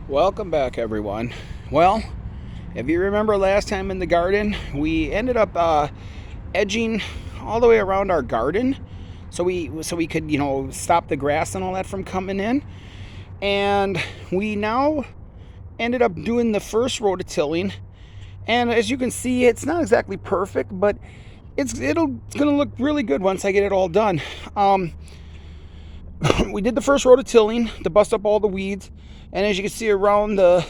Welcome back, everyone. Well, if you remember last time in the garden, we ended up edging all the way around our garden, so we could stop the grass and all that from coming in. And we now ended up doing the first rototilling, and as you can see, it's not exactly perfect, but it's gonna look really good once I get it all done. Um, we did the first rototilling to bust up all the weeds, and as you can see around the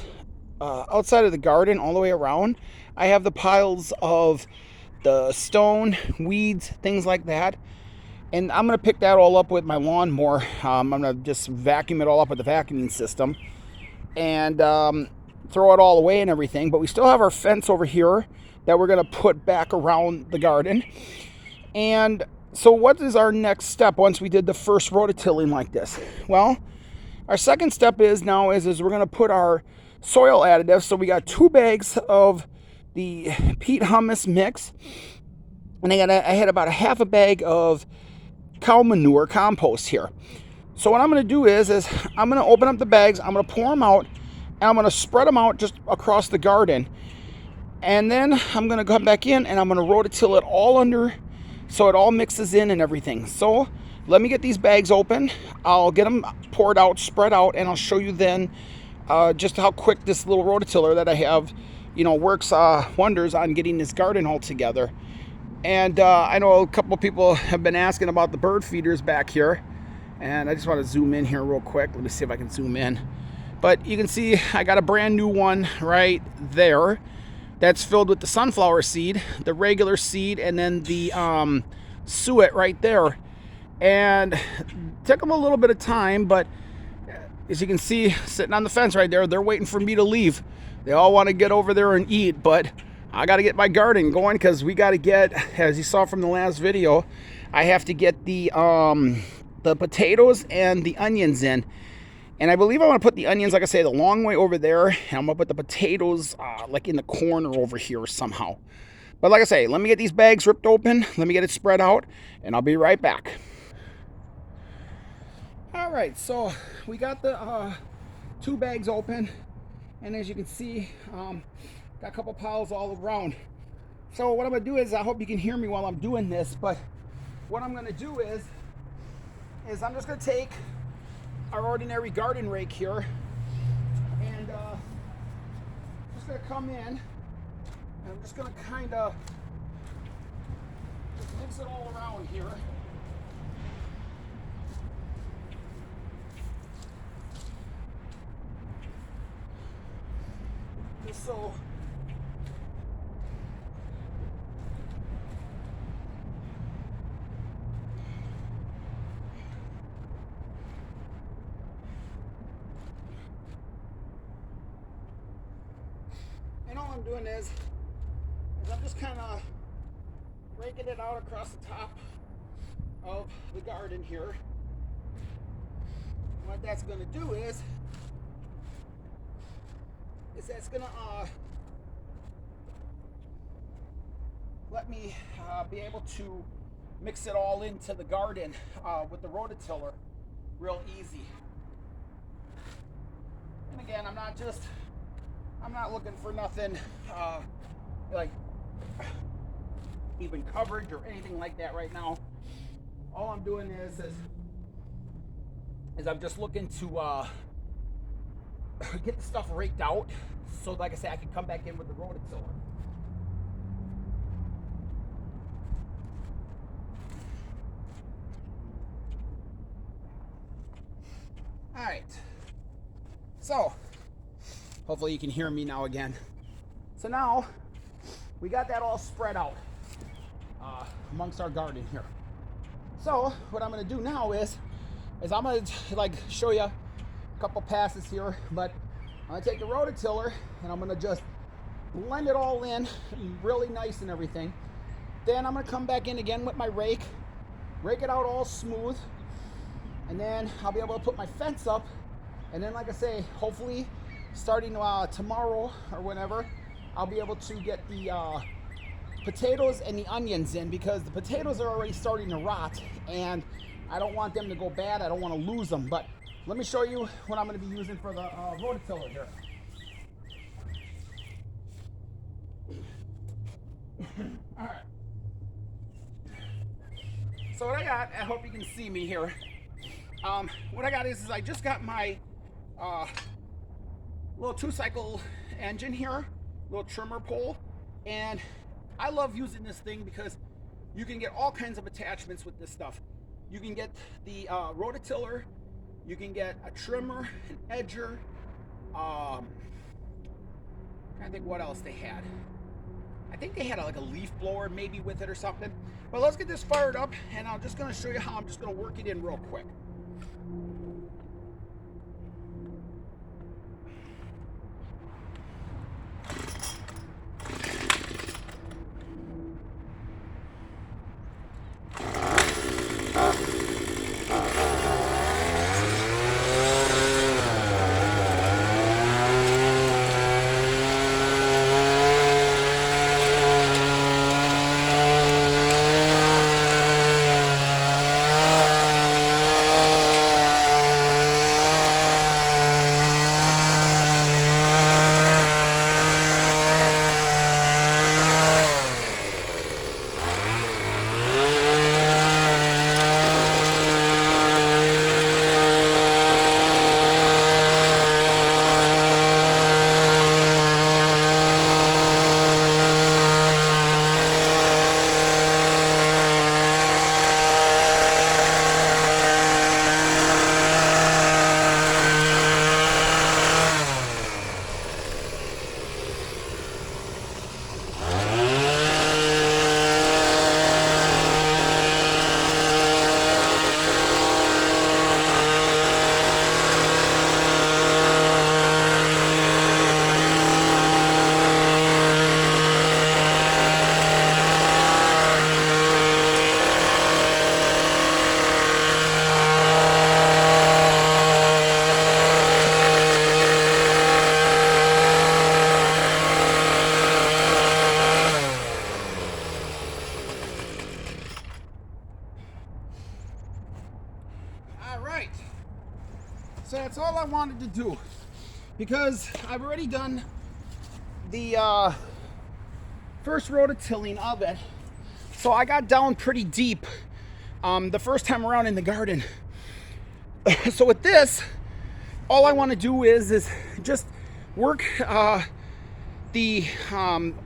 outside of the garden, all the way around, I have the piles of the stone, weeds, things like that. And I'm going to pick that all up with my lawnmower. I'm going to just vacuum it all up with the vacuuming system and throw it all away and everything. But we still have our fence over here that we're going to put back around the garden. And so what is our next step once we did the first rototilling like this? Well, our second step is we're going to put our soil additives. So we got 2 bags of the peat humus mix, and I had about a half a bag of cow manure compost here. So what I'm going to do is I'm going to open up the bags, I'm going to pour them out, and I'm going to spread them out just across the garden. And then I'm going to come back in and I'm going to rototill it all under so it all mixes in and everything. So let me get these bags open. I'll get them poured out, spread out, and I'll show you then just how quick this little rototiller that I have, works wonders on getting this garden all together. And I know a couple people have been asking about the bird feeders back here, and I just want to zoom in here real quick. Let me see if I can zoom in. But you can see I got a brand new one right there that's filled with the sunflower seed, the regular seed, and then the suet right there. And it took them a little bit of time, but as you can see, sitting on the fence right there, they're waiting for me to leave. They all want to get over there and eat, but I got to get my garden going because we got to get, as you saw from the last video, I have to get the potatoes and the onions in. And I believe I want to put the onions, like I say, the long way over there, and I'm going to put the potatoes like in the corner over here somehow. But like I say, let me get these bags ripped open, let me get it spread out, and I'll be right back. All right, so we got the 2 bags open, and as you can see, got a couple piles all around. So what I'm gonna do is, I hope you can hear me while I'm doing this, but what I'm gonna do is I'm just gonna take our ordinary garden rake here, and just gonna come in, and I'm just gonna kind of mix it all around here. Just so and all I'm doing is I'm just kind of raking it out across the top of the garden here. What that's going to do is that's going to let me be able to mix it all into the garden with the rototiller real easy. And again, I'm not looking for nothing like even coverage or anything like that right now. All I'm doing is I'm just looking to get the stuff raked out, so like I said, I can come back in with the rototiller. All right, so hopefully you can hear me now again. So now we got that all spread out amongst our garden here. So what I'm going to do now is I'm going to like show you a couple passes here, but I'm going to take the rototiller and I'm going to just blend it all in really nice and everything. Then I'm going to come back in again with my rake it out all smooth, and then I'll be able to put my fence up. And then, like I say, hopefully starting tomorrow or whenever, I'll be able to get the potatoes and the onions in, because the potatoes are already starting to rot and I don't want them to go bad. I don't want to lose them, but let me show you what I'm going to be using for the rototiller here. All right. So what I got, I hope you can see me here. What I got is I just got my little 2-cycle engine here, little trimmer pole, and I love using this thing because you can get all kinds of attachments with this stuff. You can get the rototiller, you can get a trimmer, an edger, I think what else they had. I think they had like a leaf blower maybe with it or something. But let's get this fired up, and I'm just going to show you how I'm just going to work it in real quick. Alright, so that's all I wanted to do, because I've already done the first rototilling of it, so I got down pretty deep the first time around in the garden. So with this, all I want to do is just work the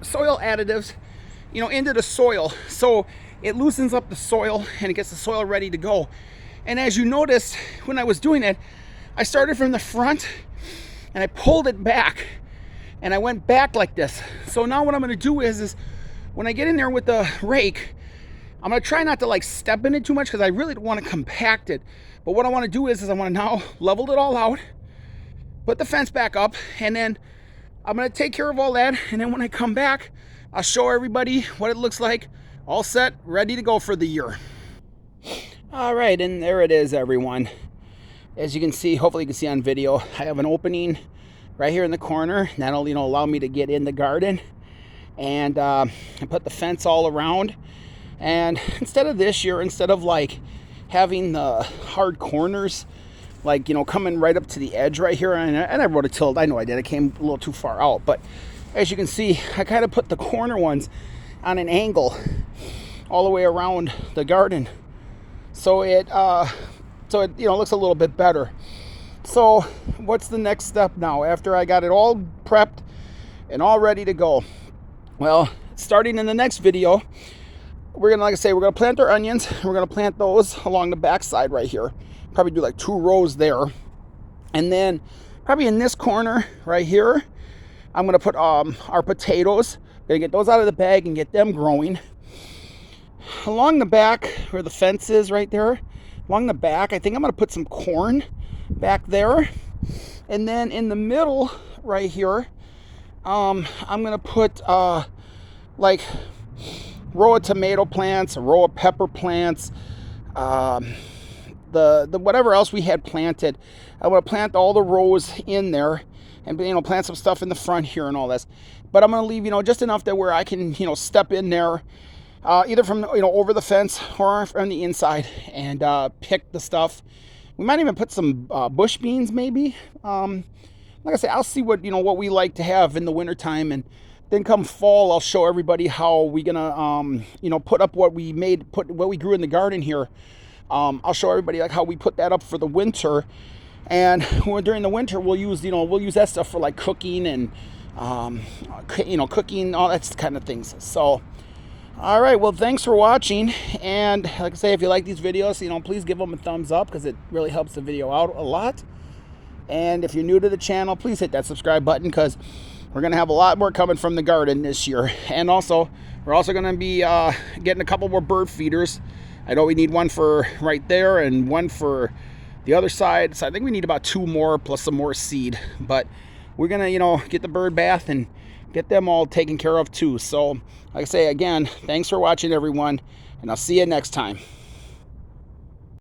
soil additives, into the soil, so it loosens up the soil and it gets the soil ready to go. And as you noticed, when I was doing it, I started from the front and I pulled it back and I went back like this. So now what I'm going to do is when I get in there with the rake, I'm going to try not to like step in it too much, because I really don't want to compact it. But what I want to do is I want to now level it all out, put the fence back up, and then I'm going to take care of all that. And then when I come back, I'll show everybody what it looks like, all set, ready to go for the year. All right, and there it is, everyone. As you can see, hopefully you can see on video, I have an opening right here in the corner. That'll, allow me to get in the garden. And I put the fence all around. And instead of like having the hard corners, like, coming right up to the edge right here, and I rototilled, I know I did, it came a little too far out. But as you can see, I kind of put the corner ones on an angle all the way around the garden. So it looks a little bit better. So what's the next step now after I got it all prepped and all ready to go? Well, starting in the next video, we're gonna plant our onions. We're gonna plant those along the back side right here. Probably do like 2 rows there, and then probably in this corner right here, I'm gonna put our potatoes. Gonna get those out of the bag and get them growing. Along the back where the fence is right there, along the back, I think I'm going to put some corn back there. And then in the middle right here, I'm going to put like row of tomato plants, a row of pepper plants, the whatever else we had planted. I'm going to plant all the rows in there, and plant some stuff in the front here and all this. But I'm going to leave just enough that where I can step in there, either from over the fence or from the inside, and pick the stuff, We might even put some bush beans, maybe. Like I said, I'll see what we like to have in the wintertime, and then come fall, I'll show everybody how we gonna put up what we grew in the garden here. I'll show everybody like how we put that up for the winter, and during the winter we'll use that stuff for like cooking and cooking, all that kind of things. So, all right, well, thanks for watching, and like I say, if you like these videos, please give them a thumbs up because it really helps the video out a lot. And if you're new to the channel, please hit that subscribe button because we're going to have a lot more coming from the garden this year. And also, we're also going to be getting a couple more bird feeders. I know we need one for right there and one for the other side. So I think we need about 2 more plus some more seed. But we're going to, get the bird bath and get them all taken care of too. So, like I say, again, thanks for watching, everyone. And I'll see you next time.